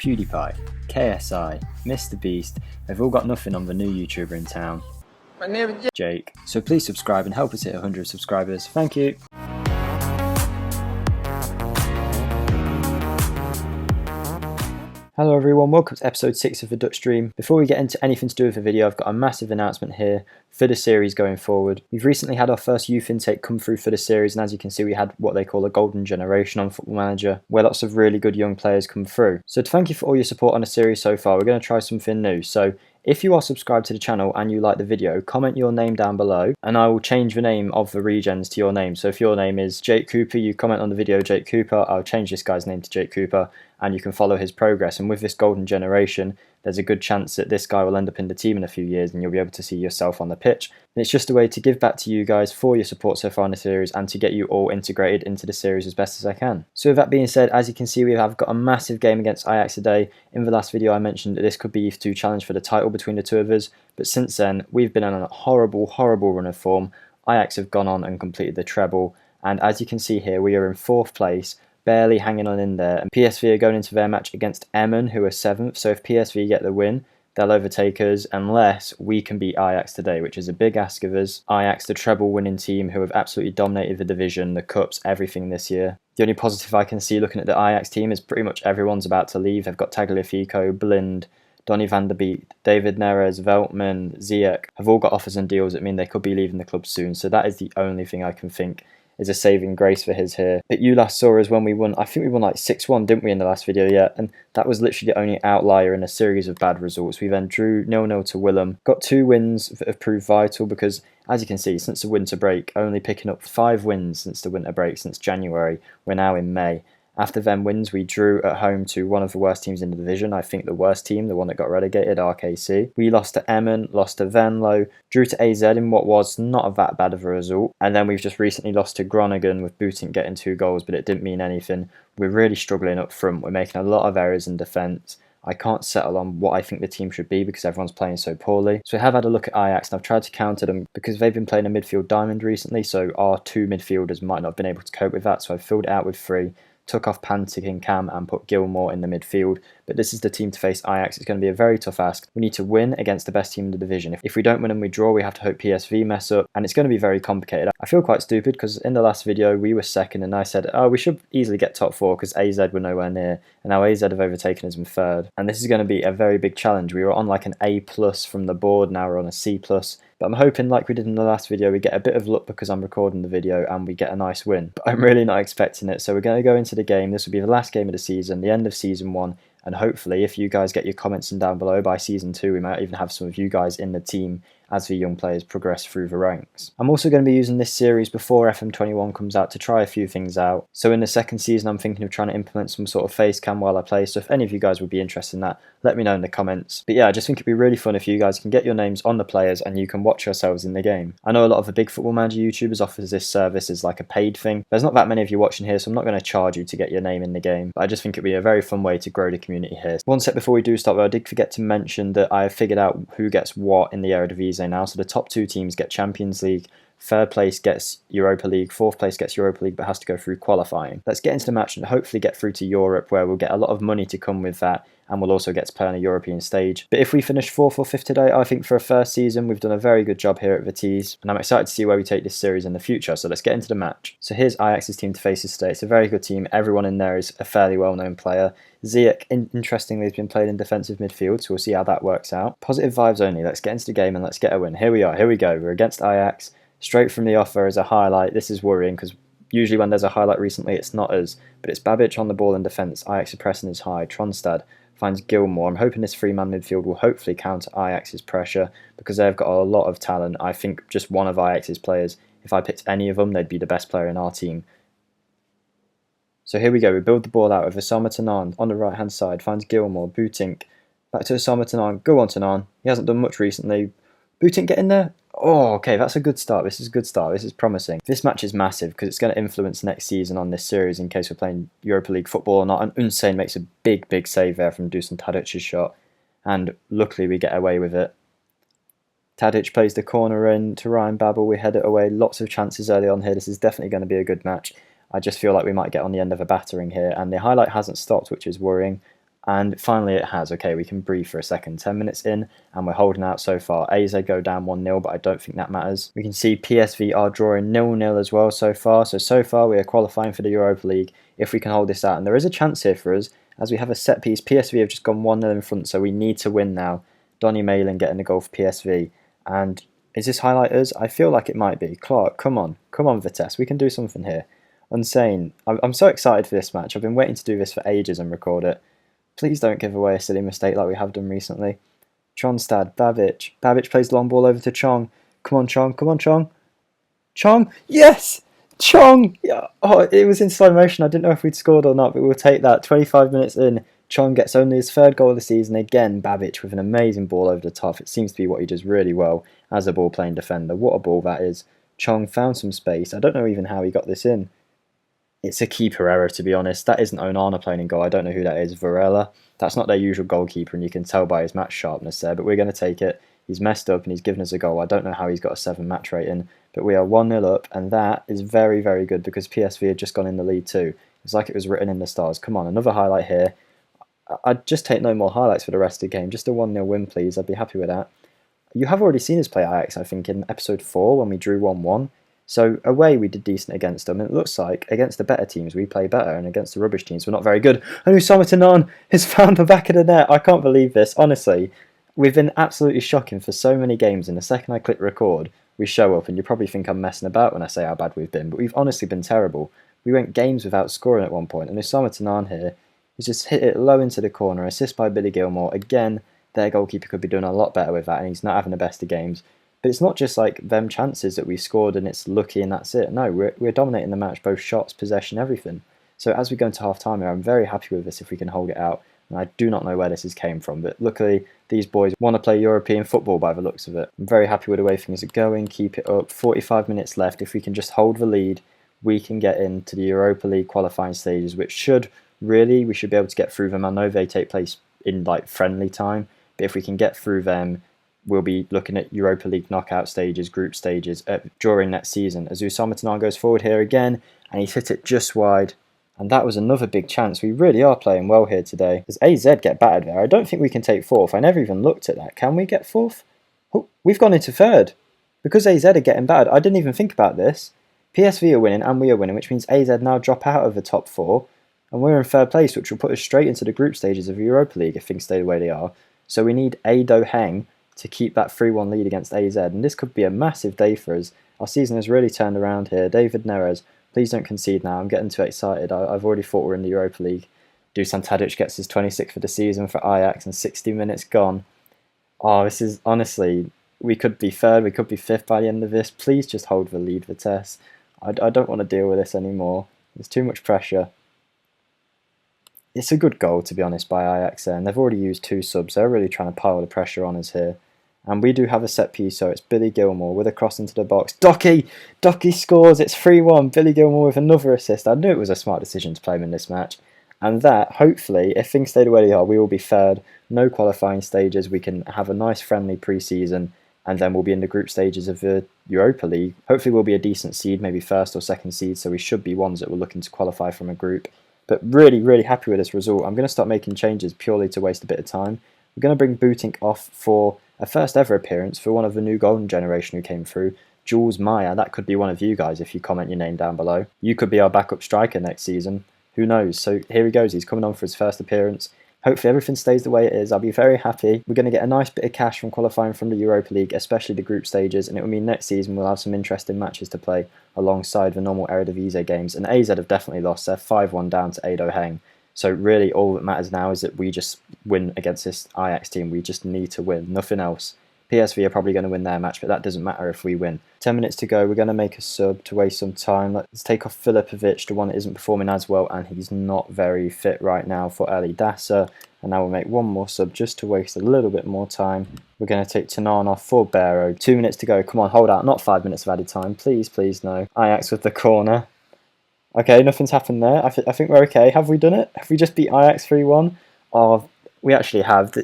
PewDiePie, KSI, Mr Beast, they've all got nothing on the new YouTuber in town, Jake. So please subscribe and help us hit 100 subscribers. Thank you. Hello everyone, welcome to episode 6 of the Dutch Stream. Before we get into anything to do with the video, I've got a massive announcement here for the series going forward. We've recently had our first youth intake come through for the series, and as you can see we had what they call a golden generation on Football Manager, where lots of really good young players come through. So to thank you for all your support on the series so far, we're going to try something new. So if you are subscribed to the channel and you like the video, comment your name down below and I will change the name of the regens to your name. So if your name is Jake Cooper, you comment on the video Jake Cooper, I'll change this guy's name to Jake Cooper and you can follow his progress. And with this golden generation, there's a good chance that this guy will end up in the team in a few years and you'll be able to see yourself on the pitch. And it's just a way to give back to you guys for your support so far in the series and to get you all integrated into the series as best as I can. So with that being said, as you can see, we have got a massive game against Ajax today. In the last video I mentioned that this could be ETH2 challenge for the title between the two of us, but since then we've been on a horrible run of form. Ajax have gone on and completed the treble, and as you can see here we are in 4th place, barely hanging on in there, and PSV are going into their match against Emmen, who are 7th, so if PSV get the win, they'll overtake us unless we can beat Ajax today, which is a big ask of us. Ajax, the treble winning team who have absolutely dominated the division, the cups, everything this year. The only positive I can see looking at the Ajax team is pretty much everyone's about to leave. They've got Tagliafico, Blind, Donny van der Beek, David Neres, Veltman, Ziyech have all got offers and deals that mean they could be leaving the club soon, so that is the only thing I can think is a saving grace for his here. But you last saw us when we won, I think we won like 6-1, didn't we, in the last video yet? And that was literally the only outlier in a series of bad results. We then drew 0-0 to Willem, got 2 wins that have proved vital because, as you can see, since the winter break, only picking up 5 wins since the winter break, since January, we're now in May. After them wins, we drew at home to one of the worst teams in the division, I think the worst team, the one that got relegated, RKC. We lost to Emmen, lost to Venlo, drew to AZ in what was not that bad of a result, and then we've just recently lost to Groningen with Boetink getting 2 goals, but it didn't mean anything. We're really struggling up front, we're making a lot of errors in defence. I can't settle on what I think the team should be because everyone's playing so poorly. So I have had a look at Ajax and I've tried to counter them because they've been playing a midfield diamond recently, so our 2 midfielders might not have been able to cope with that, so I've filled it out with 3. Took off Pantic and Cam and put Gilmore in the midfield, but this is the team to face Ajax. It's going to be a very tough ask. We need to win against the best team in the division. If we don't win and we draw, we have to hope PSV mess up, and it's going to be very complicated. I feel quite stupid because in the last video we were 2nd and I said, oh, we should easily get top 4 because AZ were nowhere near, and now AZ have overtaken us in 3rd. And this is going to be a very big challenge. We were on like an A+ from the board, now we're on a C+. But I'm hoping, like we did in the last video, we get a bit of luck because I'm recording the video and we get a nice win. But I'm really not expecting it, so we're going to go into the game. This will be the last game of the season, the end of Season 1, and hopefully if you guys get your comments in down below, by Season 2 we might even have some of you guys in the team as the young players progress through the ranks. I'm also going to be using this series before FM21 comes out to try a few things out. So in the 2nd season I'm thinking of trying to implement some sort of face cam while I play, so if any of you guys would be interested in that, let me know in the comments. But yeah, I just think it'd be really fun if you guys can get your names on the players and you can watch yourselves in the game. I know a lot of the big Football Manager YouTubers offers this service as like a paid thing. There's not that many of you watching here, so I'm not going to charge you to get your name in the game, but I just think it'd be a very fun way to grow the community here. One step before we do start though, I did forget to mention that I have figured out who gets what in the Eredivisie now, so the top 2 teams get Champions League, 3rd place gets Europa League, 4th place gets Europa League but has to go through qualifying. Let's get into the match and hopefully get through to Europe, where we'll get a lot of money to come with that, and we'll also get to play on a European stage. But if we finish 4th or 5th today, I think for a first season we've done a very good job here at Vitesse, and I'm excited to see where we take this series in the future, so let's get into the match. So here's Ajax's team to face us today. It's a very good team, everyone in there is a fairly well-known player. Ziyech, interestingly, has been played in defensive midfield, so we'll see how that works out. Positive vibes only, let's get into the game and let's get a win. Here we are, here we go, we're against Ajax. Straight from the offer as a highlight. This is worrying because usually when there's a highlight recently it's not us, but it's Babic on the ball in defence. Ajax are pressing is high. Tronstad finds Gilmore. I'm hoping this 3-man midfield will hopefully counter Ajax's pressure because they've got a lot of talent. I think just one of Ajax's players, if I picked any of them, they'd be the best player in our team. So here we go, we build the ball out with Osama Tanan on the right hand side, finds Gilmore, Boetink, back to Osama Tanan, go on Tanan, he hasn't done much recently. Boetink get in there? Oh, okay, that's a good start. This is a good start. This is promising. This match is massive because it's going to influence next season on this series in case we're playing Europa League football or not. And Unsane makes a big save there from Dusan Tadic's shot. And luckily we get away with it. Tadic plays the corner in to Ryan Babel. We head it away. Lots of chances early on here. This is definitely going to be a good match. I just feel like we might get on the end of a battering here. And the highlight hasn't stopped, which is worrying. And finally it has. Okay, we can breathe for a second. 10 minutes in, and we're holding out so far. AZ go down 1-0, but I don't think that matters. We can see PSV are drawing 0-0 as well so far. So far we are qualifying for the Europa League if we can hold this out. And there is a chance here for us, as we have a set piece. PSV have just gone 1-0 in front, so we need to win now. Donny Malin getting the goal for PSV. And is this highlighters? I feel like it might be. Clark, come on, Vitesse. We can do something here. Unsane. I'm so excited for this match. I've been waiting to do this for ages and record it. Please don't give away a silly mistake like we have done recently. Tronstad, Babic. Babic plays the long ball over to Chong. Come on, Chong. Chong! Yes! Chong! Yeah. Oh, it was in slow motion. I didn't know if we'd scored or not, but we'll take that. 25 minutes in, Chong gets only his third goal of the season. Again, Babic with an amazing ball over the top. It seems to be what he does really well as a ball-playing defender. What a ball that is. Chong found some space. I don't know even how he got this in. It's a keeper error, to be honest. That isn't Onana playing in goal. I don't know who that is. Varela. That's not their usual goalkeeper, and you can tell by his match sharpness there, but we're going to take it. He's messed up, and he's given us a goal. I don't know how he's got a 7 match rating, but we are 1-0 up, and that is very, very good because PSV had just gone in the lead too. It's like it was written in the stars. Come on, another highlight here. I'd just take no more highlights for the rest of the game. Just a 1-0 win, please. I'd be happy with that. You have already seen us play Ajax, I think, in episode 4 when we drew 1-1. So away we did decent against them, and it looks like against the better teams we play better, and against the rubbish teams we're not very good. And Usama has found the back of the net. I can't believe this, honestly. We've been absolutely shocking for so many games, and the second I click record, we show up, and you probably think I'm messing about when I say how bad we've been, but we've honestly been terrible. We went games without scoring at one point, and Usama here has just hit it low into the corner, assist by Billy Gilmore. Again, their goalkeeper could be doing a lot better with that, and he's not having the best of games. But it's not just like them chances that we scored and it's lucky and that's it. No, we're dominating the match, both shots, possession, everything. So as we go into half-time here, I'm very happy with this if we can hold it out. And I do not know where this has came from, but luckily these boys want to play European football by the looks of it. I'm very happy with the way things are going. Keep it up. 45 minutes left. If we can just hold the lead, we can get into the Europa League qualifying stages, which should really, we should be able to get through them. I know they take place in like friendly time, but if we can get through them, we'll be looking at Europa League knockout stages, group stages during next season. As Usama goes forward here again, and he's hit it just wide. And that was another big chance. We really are playing well here today. Does AZ get battered there? I don't think we can take 4th. I never even looked at that. Can we get 4th? Oh, we've gone into 3rd. Because AZ are getting battered, I didn't even think about this. PSV are winning and we are winning, which means AZ now drop out of the top 4. And we're in 3rd place, which will put us straight into the group stages of the Europa League if things stay the way they are. So we need Ado Heng to keep that 3-1 lead against AZ, and this could be a massive day for us. Our season has really turned around here. David Neres, please don't concede now. I'm getting too excited. I've already thought we're in the Europa League. Dusan Tadic gets his 26th for the season for Ajax, and 60 minutes gone. Oh, this is honestly, we could be 3rd, we could be 5th by the end of this. Please just hold the lead, Vitesse. I don't want to deal with this anymore. There's too much pressure. It's a good goal, to be honest, by Ajax there, and they've already used 2 subs. They're really trying to pile the pressure on us here. And we do have a set piece, so it's Billy Gilmore with a cross into the box. Docky scores, it's 3-1. Billy Gilmore with another assist. I knew it was a smart decision to play him in this match. And that, hopefully, if things stay the way they are, we will be 3rd. No qualifying stages. We can have a nice friendly pre-season, and then we'll be in the group stages of the Europa League. Hopefully we'll be a decent seed, maybe 1st or 2nd seed, so we should be ones that were looking to qualify from a group. But really, really happy with this result. I'm going to start making changes purely to waste a bit of time. We're going to bring Bootink off for a first ever appearance for one of the new golden generation who came through, Jules Meyer. That could be one of you guys if you comment your name down below. You could be our backup striker next season. Who knows? So here he goes. He's coming on for his first appearance. Hopefully everything stays the way it is. I'll be very happy. We're going to get a nice bit of cash from qualifying from the Europa League, especially the group stages, and it will mean next season we'll have some interesting matches to play alongside the normal Eredivisie games. And AZ have definitely lost. They're 5-1 down to Ado Heng. So really all that matters now is that we just win against this Ajax team. We just need to win, nothing else. PSV are probably going to win their match, but that doesn't matter if we win. 10 minutes to go. We're going to make a sub to waste some time. Let's take off Filipovic, the one that isn't performing as well, and he's not very fit right now, for Ali Dassa. And now we'll make one more sub just to waste a little bit more time. We're going to take Tanan off for Barrow. 2 minutes to go. Come on, hold out. Not 5 minutes of added time. Please, please, no. Ajax with the corner. Okay, nothing's happened there. I think we're okay. Have we done it? Have we just beat Ajax 3-1? Oh, we actually have.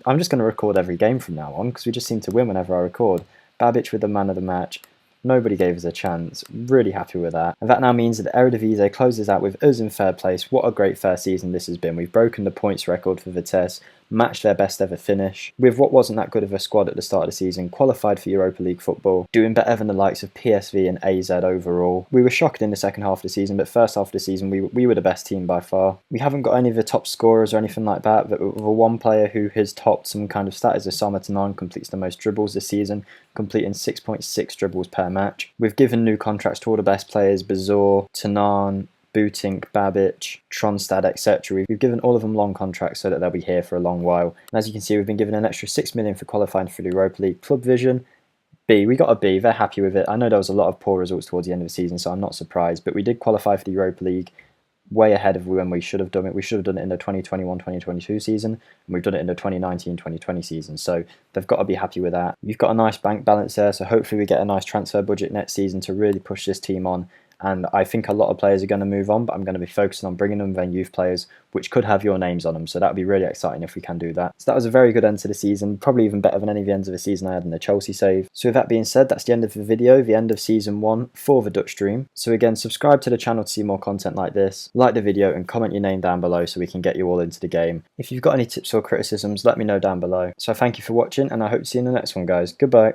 I'm just going to record every game from now on because we just seem to win whenever I record. Babic with the man of the match. Nobody gave us a chance. Really happy with that. And that now means that the Eredivisie closes out with us in third place. What a great first season this has been. We've broken the points record for Vitesse, matched their best ever finish, with what wasn't that good of a squad at the start of the season, qualified for Europa League football, doing better than the likes of PSV and AZ overall. We were shocked in the second half of the season, but first half of the season we were the best team by far. We haven't got any of the top scorers or anything like that, but the one player who has topped some kind of stat is Osama Tanan, completes the most dribbles this season, completing 6.6 dribbles per match. We've given new contracts to all the best players, Bazor, Tanan, Bootink, Babic, Tronstad, etc. We've given all of them long contracts so that they'll be here for a long while. And as you can see, we've been given an extra 6 million for qualifying for the Europa League Club Vision. B, we got a B, they're happy with it. I know there was a lot of poor results towards the end of the season, so I'm not surprised, but we did qualify for the Europa League way ahead of when we should have done it. We should have done it in the 2021-2022 season, and we've done it in the 2019-2020 season, so they've got to be happy with that. You've got a nice bank balance there, so hopefully we get a nice transfer budget next season to really push this team on. And I think a lot of players are going to move on, but I'm going to be focusing on bringing them their youth players, which could have your names on them. So that would be really exciting if we can do that. So that was a very good end to the season, probably even better than any of the ends of the season I had in the Chelsea save. So with that being said, that's the end of the video, the end of season 1 for the Dutch Dream. So again, subscribe to the channel to see more content like this, like the video and comment your name down below so we can get you all into the game. If you've got any tips or criticisms, let me know down below. So thank you for watching and I hope to see you in the next one, guys. Goodbye.